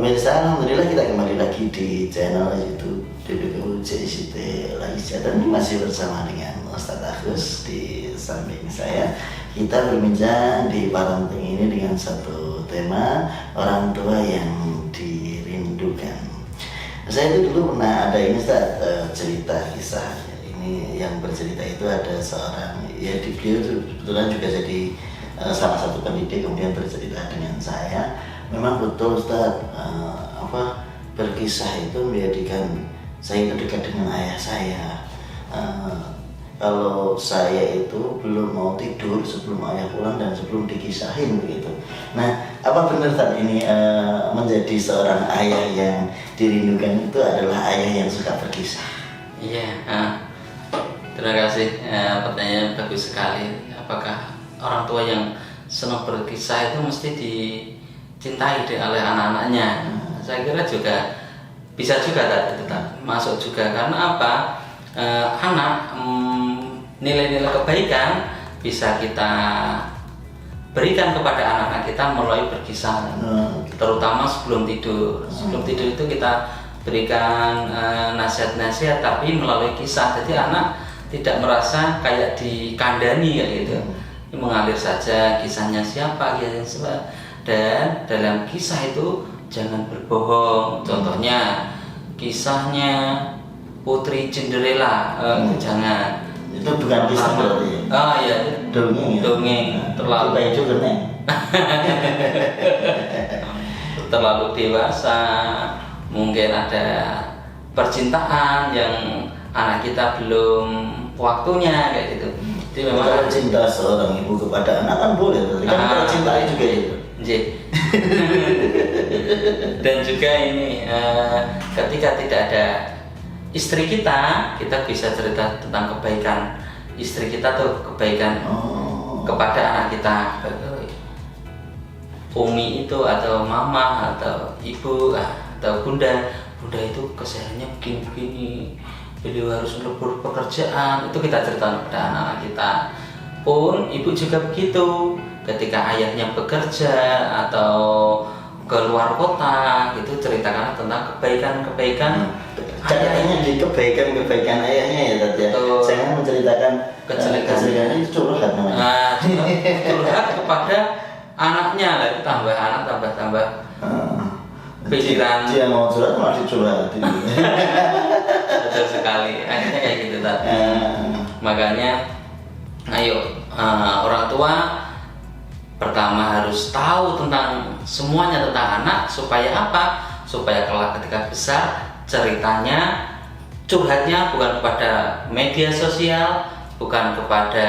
Pemirsa, alhamdulillah kita kembali lagi di channel YouTube DPPU JICT Laisya, dan masih bersama dengan Ustadz Agus di samping saya. Kita berbincang di parenting ini dengan satu tema orang tua yang dirindukan. Saya itu dulu pernah ada ini cerita kisah. Ini yang bercerita itu ada seorang, ya di beliau itu kebetulan juga jadi salah satu pendidik, kemudian bercerita dengan saya. Memang betul Ustaz, berkisah itu menjadikan saya itu dekat dengan ayah saya. Kalau saya itu belum mau tidur sebelum ayah pulang dan sebelum dikisahin begitu. Nah, apa benar Ustaz ini menjadi seorang ayah yang dirindukan itu adalah ayah yang suka berkisah? Iya, terima kasih. Pertanyaan bagus sekali. Apakah orang tua yang senang berkisah itu mesti dicintai oleh anak-anaknya? Saya kira juga bisa juga masuk juga, karena apa? Anak nilai-nilai kebaikan bisa kita berikan kepada anak-anak kita melalui berkisah, terutama sebelum tidur. Sebelum tidur itu kita berikan nasihat-nasihat, tapi melalui kisah. Jadi anak tidak merasa kayak dikandani kayak gitu. Mengalir saja, kisahnya siapa. Dan dalam kisah itu jangan berbohong. Contohnya kisahnya Putri Cinderella, itu jangan. Itu bukan kisah berarti. Iya, dongeng. Terlalu juga nih. Terlalu dewasa. Mungkin ada percintaan yang anak kita belum waktunya kayak gitu. Jadi memang kalau cinta seorang ibu kepada anak kan boleh, tapi kan kalau cintai juga itu. Dan juga ini ketika tidak ada istri kita bisa cerita tentang kebaikan istri kita tuh, kebaikan kepada anak kita. Umi itu atau mama atau ibu atau bunda itu kesehariannya begini, beliau harus melebur pekerjaan, itu kita ceritakan kepada anak-anak kita. Pun ibu juga begitu, ketika ayahnya bekerja atau ke luar kota, itu ceritakan tentang kebaikan Caranya di kebaikan ayahnya ya Tati ya. Jangan menceritakan kejelekannya, itu curhat namanya. Curhat kepada anaknya lah, itu tambah pikiran. Dia mau curhat malah dicurhatin. Betul sekali, akhirnya kayak gitu Tati. Makanya ayo orang tua pertama harus tahu tentang semuanya tentang anak, supaya apa? Supaya kelak ketika besar ceritanya, curhatnya bukan kepada media sosial, bukan kepada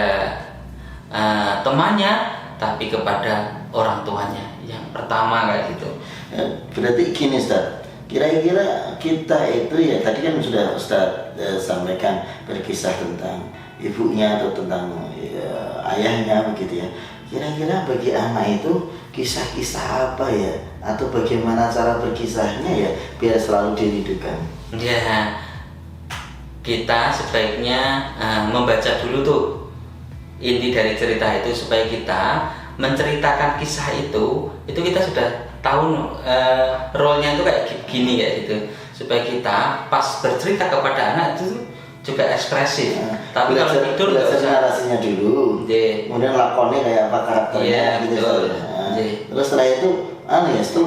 temannya, tapi kepada orang tuanya yang pertama kayak gitu. Berarti gini Ustaz, kira-kira kita itu ya tadi kan sudah Ustaz sampaikan berkisah tentang ibunya atau tentang ayahnya begitu ya. Kira-kira bagi anak itu kisah-kisah apa ya, atau bagaimana cara berkisahnya ya biar selalu dirindukan? Ya, kita sebaiknya membaca dulu tuh inti dari cerita itu, supaya kita menceritakan kisah itu kita sudah tahu role-nya itu kayak gini kayak gitu, supaya kita pas bercerita kepada anak itu juga ekspresif. Tapi kalau tidur nggak usah, narasinya dulu, kemudian lakonnya kayak apa karakternya gitu. Terus setelah itu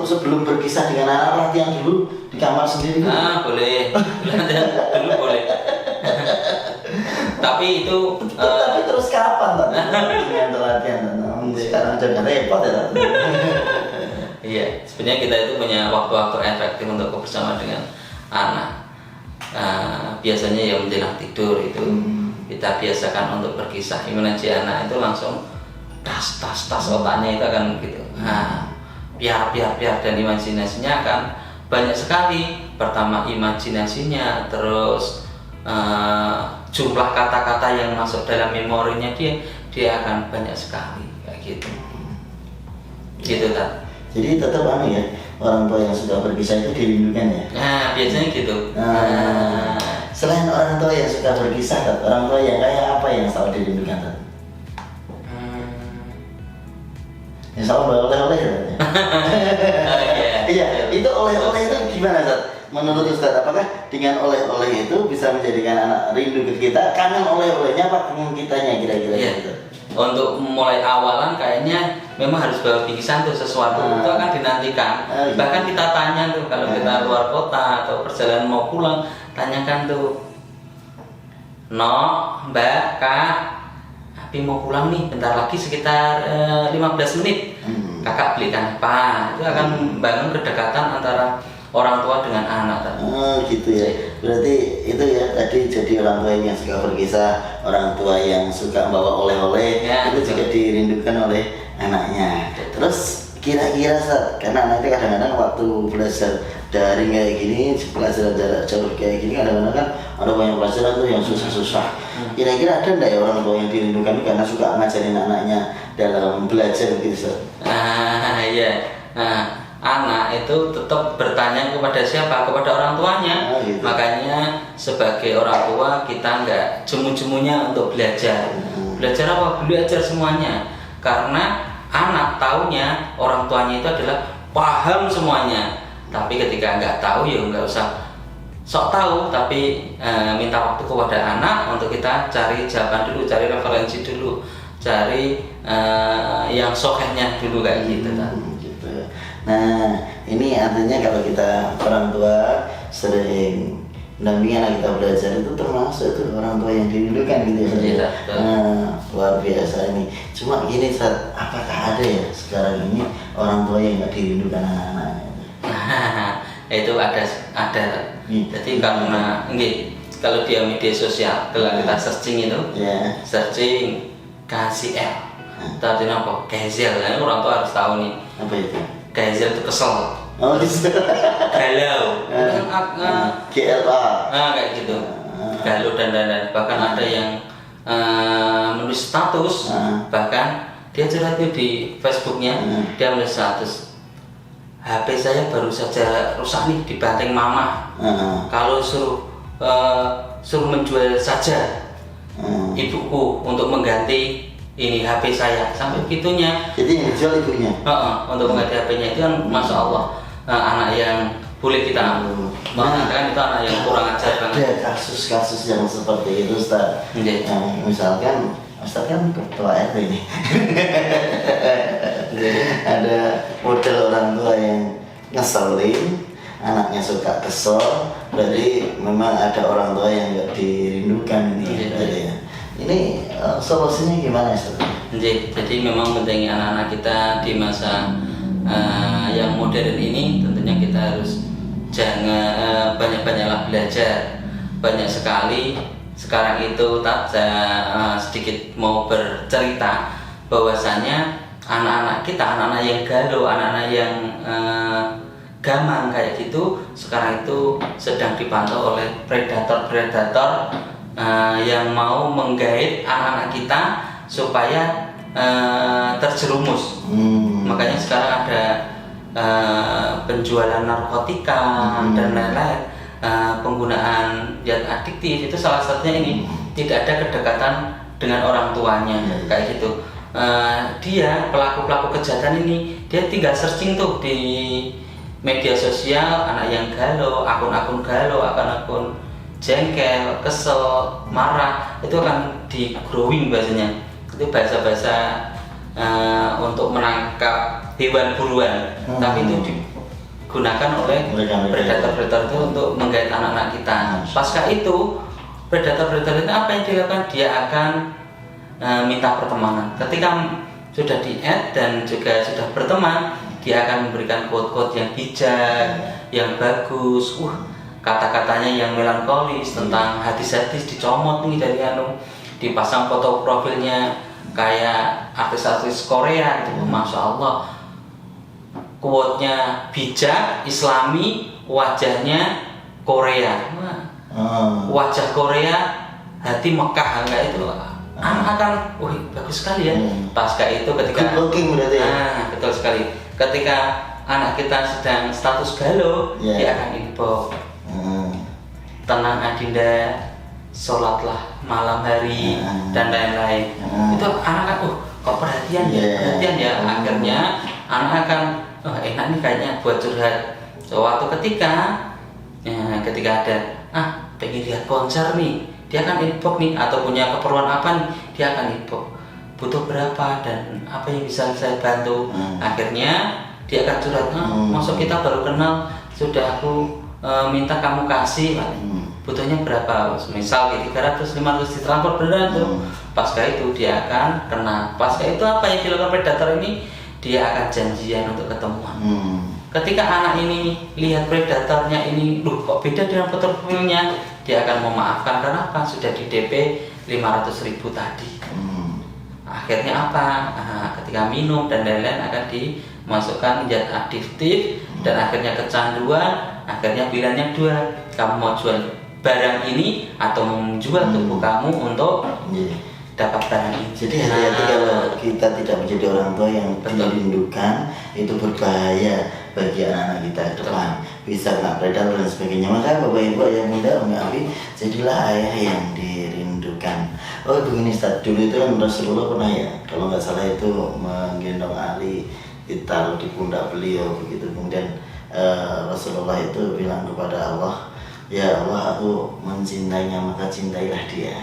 sebelum berkisah dengan anak, latihan dulu di kamar sendiri. Boleh. Latihan dulu boleh. Tapi itu tapi terus kapan latihan? Sekarang jadi repot ya. Iya, sebenarnya kita itu punya waktu-waktu efektif untuk bersama dengan anak. Biasanya ya menjelang tidur itu kita biasakan untuk berkisah. Imajinasi anak itu langsung tas otaknya itu akan gitu. Biar dan imajinasinya akan banyak sekali. Pertama imajinasinya, terus jumlah kata-kata yang masuk dalam memorinya dia akan banyak sekali kayak gitu. Gitu kan. Jadi tetap ya, orang tua yang suka berkisah itu dirindukan ya. Biasanya gitu. Selain orang tua yang suka berkisah, orang tua yang kayak apa yang selalu dirindukan? Ya selalu oleh-oleh ya. Iya. Itu oleh-oleh itu gimana, Ustaz? Menurut Ustaz, apakah dengan oleh-oleh itu bisa menjadikan anak rindu ke kita? Kangen oleh-olehnya apa kangen kitanya kira-kira Iya. gitu? Untuk mulai awalan kayaknya memang harus bawa bingkisan tuh, sesuatu itu akan dinantikan. Gitu. Bahkan kita tanya tuh kalau kita luar kota atau perjalanan mau pulang, tanyakan tuh, "No, Mbak, Kak, Abi mau pulang nih, bentar lagi sekitar 15 menit. Kakak belikan apa?" Itu akan membangun kedekatan antara orang tua dengan anak tadi. Oh gitu ya. Berarti itu ya tadi jadi orang tua yang suka berkisah, orang tua yang suka bawa oleh-oleh, Ya, itu juga dirindukan oleh anaknya. Terus kira-kira Sat, karena anak itu kadang-kadang waktu belajar daring kayak gini, pelajaran jarak jauh kayak gini, kadang-kadang kan ada banyak pelajaran tuh yang susah-susah. Kira-kira ada enggak ya orang tua yang dirindukan karena suka ngajarin anaknya dalam belajar gitu Sat? Iya. Anak itu tetap bertanya kepada siapa? Kepada orang tuanya. Gitu. Makanya sebagai orang tua kita nggak jemu-jemunya untuk belajar. Belajar apa? Belajar semuanya. Karena anak taunya orang tuanya itu adalah paham semuanya. Tapi ketika nggak tahu ya nggak usah sok tahu, tapi minta waktu kepada anak untuk kita cari jawaban dulu, cari referensi dulu, cari yang sokehnya dulu kayak gitu. Gitu. Nah, ini artinya kalau kita orang tua sering mendampingi anak kita belajar itu termasuk itu orang tua yang dirindukan gitu ya. Iya, Nah, luar biasa ini. Cuma gini Sat, apakah ada ya sekarang ini orang tua yang nggak dirindukan anak-anaknya? Itu ada. Jadi karena kalau dia media sosial, kalau kita searching itu, searching KCL, tadi apa? Gazel, orang tua harus tahu nih. Apa itu? Gazel itu kesel. Oh, gitu. Galau. GLA. Kayak gitu. Galau dan bahkan ada yang menulis status, bahkan dia curhat di Facebooknya, dia menulis status, "HP saya baru saja rusak nih, dibanting mama. Kalau suruh menjual saja ibuku untuk mengganti ini HP saya," sampai begitunya. Jadi yang dijual ibunya? Untuk mengganti HP-nya itu kan Masya Allah, anak yang boleh kita mengatakan itu anak yang kurang ajar banget. Ada kasus-kasus yang seperti itu Ustaz. Misalkan Ustaz kan ketua RT ini. Ada model orang tua yang ngeselin, anaknya suka kesel, berarti memang ada orang tua yang nggak dirindukan ini. Ini solusinya gimana Ustaz? Jadi memang penting anak-anak kita di masa yang modern ini tentunya kita harus jangan banyak-banyaklah belajar, banyak sekali. Sekarang itu saya sedikit mau bercerita bahwasanya anak-anak kita, anak-anak yang galau, anak-anak yang gamang kayak gitu, sekarang itu sedang dipantau oleh predator-predator yang mau menggait anak-anak kita supaya terjerumus. Makanya sekarang ada penjualan narkotika dan lain-lain, penggunaan zat adiktif, itu salah satunya ini, tidak ada kedekatan dengan orang tuanya kayak gitu. Dia pelaku-pelaku kejahatan ini dia tinggal searching tuh di media sosial, anak yang galau, akun-akun galau, akun-akun jengkel, kesel, marah, itu akan di growing bahasanya. Itu bahasa-bahasa untuk menangkap hewan buruan, tapi itu digunakan oleh predator-predator itu untuk menggait anak-anak kita. Pasca itu predator-predator itu apa yang dilakukan? Dia akan minta pertemanan. Ketika sudah di-add dan juga sudah berteman, dia akan memberikan quote-quote yang bijak, yang bagus, kata-katanya yang melankolis, tentang hadis-hadis dicomot nih dari dipasang foto profilnya kayak artis-artis Korea gitu. Masya Allah, quote-nya bijak, islami, wajahnya Korea. Wajah Korea, hati Mekah, kayak itu. Anak akan, bagus sekali ya. Pasca itu ketika betul sekali. Ketika anak kita sedang status galau, dia akan info, "Tenang Adinda, sholatlah malam hari," dan lain-lain. Itu anak kan, kok perhatian ya. Akhirnya anak akan, enak nih kayaknya buat curhat Suatu ketika ketika ada pengen lihat konser nih, dia akan inbox nih, atau punya keperluan apa nih, dia akan inbox butuh berapa dan apa yang bisa saya bantu. Akhirnya dia akan curhat, masuk kita baru kenal sudah aku minta kamu kasih, butuhnya berapa, misal 300 500 ditransfer beneran tuh. Pasca itu dia akan kena. Pasca itu apa yang dilakukan predator ini, dia akan janjian untuk ketemuan. Ketika anak ini lihat predatornya ini, kok beda dengan profilnya, dia akan memaafkan. Karena apa? Sudah di DP 500.000 tadi. Akhirnya apa? Ketika minum dan lain-lain akan dimasukkan zat adiktif dan akhirnya kecanduan. Akhirnya pilihannya dua, kamu mau jual barang ini atau menjual tubuh kamu untuk dapat barang ini. Jadi hati-hati kalau kita tidak menjadi orang tua yang dirindukan, itu berbahaya bagi anak-anak kita ke depan. Bisa kena predator dan sebagainya. Maka Bapak Ibu yang muda mengapi, jadilah ayah yang dirindukan. Oh begini Ustaz, dulu itu kan Rasulullah pernah ya, kalau nggak salah itu menggendong Ali, ditaruh di pundak beliau begitu. Kemudian Rasulullah itu bilang kepada Allah, ya Allah, aku mencintainya maka cintailah dia.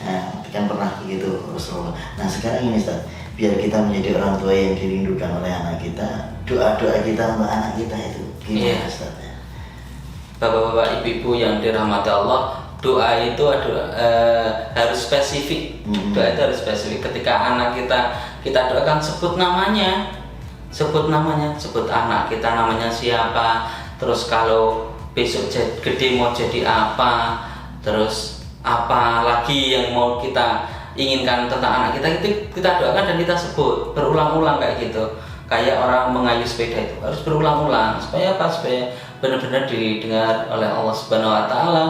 Nah, kan pernah begitu Rasulullah. Nah sekarang ini Ustaz, biar kita menjadi orang tua yang dirindukan oleh anak kita, doa-doa kita untuk anak kita itu gimana Ustaz? Bapak-bapak, ibu-ibu yang dirahmati Allah, doa itu harus spesifik. Doa itu harus spesifik. Ketika anak kita doakan, sebut namanya, sebut anak kita namanya siapa. Terus kalau besok gede mau jadi apa, terus apa lagi yang mau kita inginkan tentang anak kita, itu kita doakan dan kita sebut berulang-ulang kayak gitu. Kayak orang mengayuh sepeda itu harus berulang-ulang supaya apa? Supaya benar-benar didengar oleh Allah Subhanahu wa taala.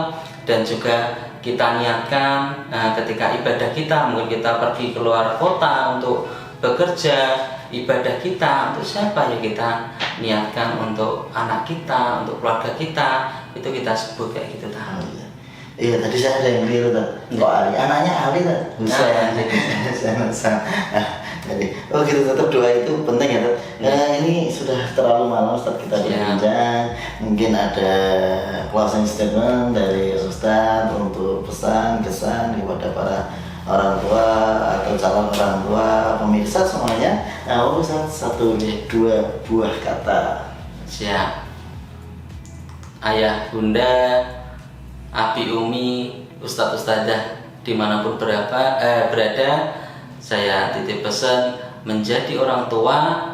Dan juga kita niatkan ketika ibadah kita, mungkin kita pergi keluar kota untuk bekerja, ibadah kita untuk siapa ya, kita niatkan untuk anak kita, untuk keluarga kita, itu kita sebut kayak gitu. Iya, tadi saya ada yang keliru tuh. Kok Ali? Anaknya Ali tuh. Jadi, gitu, tetap doa itu penting ya. Ini sudah terlalu malam Ustaz kita berbincang. Mungkin ada closing statement dari Ustaz untuk pesan kesan kepada para orang tua atau calon orang tua, pemirsa semuanya. Nah, Ustaz, 1-2 buah kata. Siap. Ayah, bunda, abi, umi, ustadz, ustadzah, dimanapun berada, saya titip pesan, menjadi orang tua,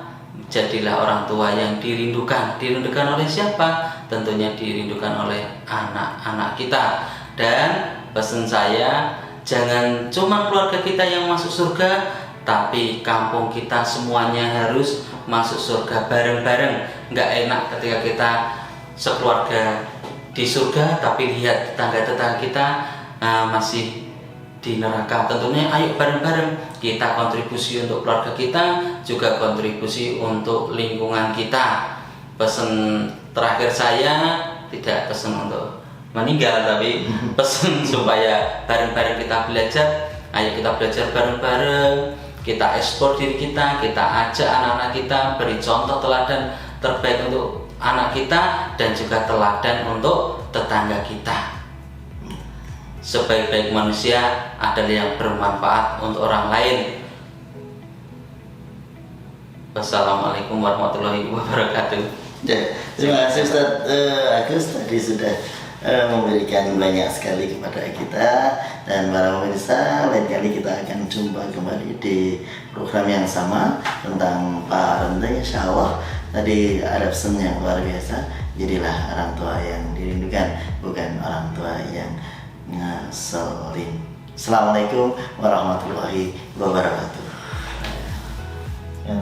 jadilah orang tua yang dirindukan. Dirindukan oleh siapa? Tentunya dirindukan oleh anak-anak kita. Dan pesan saya, jangan cuma keluarga kita yang masuk surga, tapi kampung kita semuanya harus masuk surga bareng-bareng. Nggak enak ketika kita sekeluarga di surga tapi lihat tetangga-tetangga kita masih di neraka. Tentunya ayo bareng-bareng kita kontribusi untuk keluarga kita, juga kontribusi untuk lingkungan kita. Pesan terakhir saya, tidak pesan untuk meninggal, tapi pesan supaya bareng-bareng kita belajar. Ayo kita belajar bareng-bareng, kita ekspor diri kita ajak anak-anak kita, beri contoh teladan terbaik untuk anak kita dan juga teladan untuk tetangga kita. Sebaik-baik manusia adalah yang bermanfaat untuk orang lain. Wassalamualaikum warahmatullahi wabarakatuh. Ya, terima kasih Ustaz Agus tadi sudah memberikan banyak sekali kepada kita dan para pemirsa. Lain kali kita akan jumpa kembali di program yang sama tentang parenting, insya Allah. Tadi ada pesan yang luar biasa, jadilah orang tua yang dirindukan, bukan orang tua yang ngeselin. Assalamualaikum warahmatullahi wabarakatuh. Ya,